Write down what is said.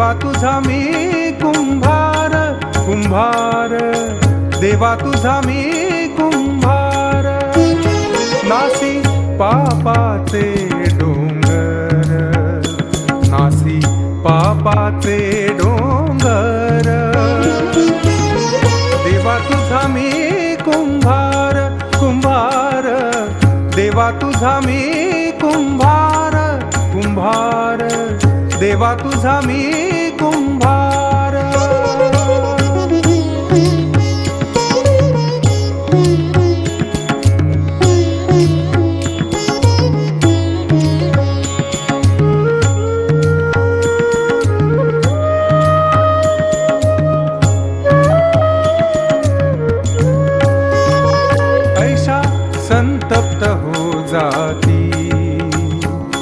देवा तुझा मी कुंभार कुंभार, देवा तुझा मी कुंभार. नासी पापाचे डोंगर, नासी पापाचे डोंगर, देवा तुझा मी कुंभार कुंभार, देवा तुझा मी कुंभार कुंभार, देवा तुझा मी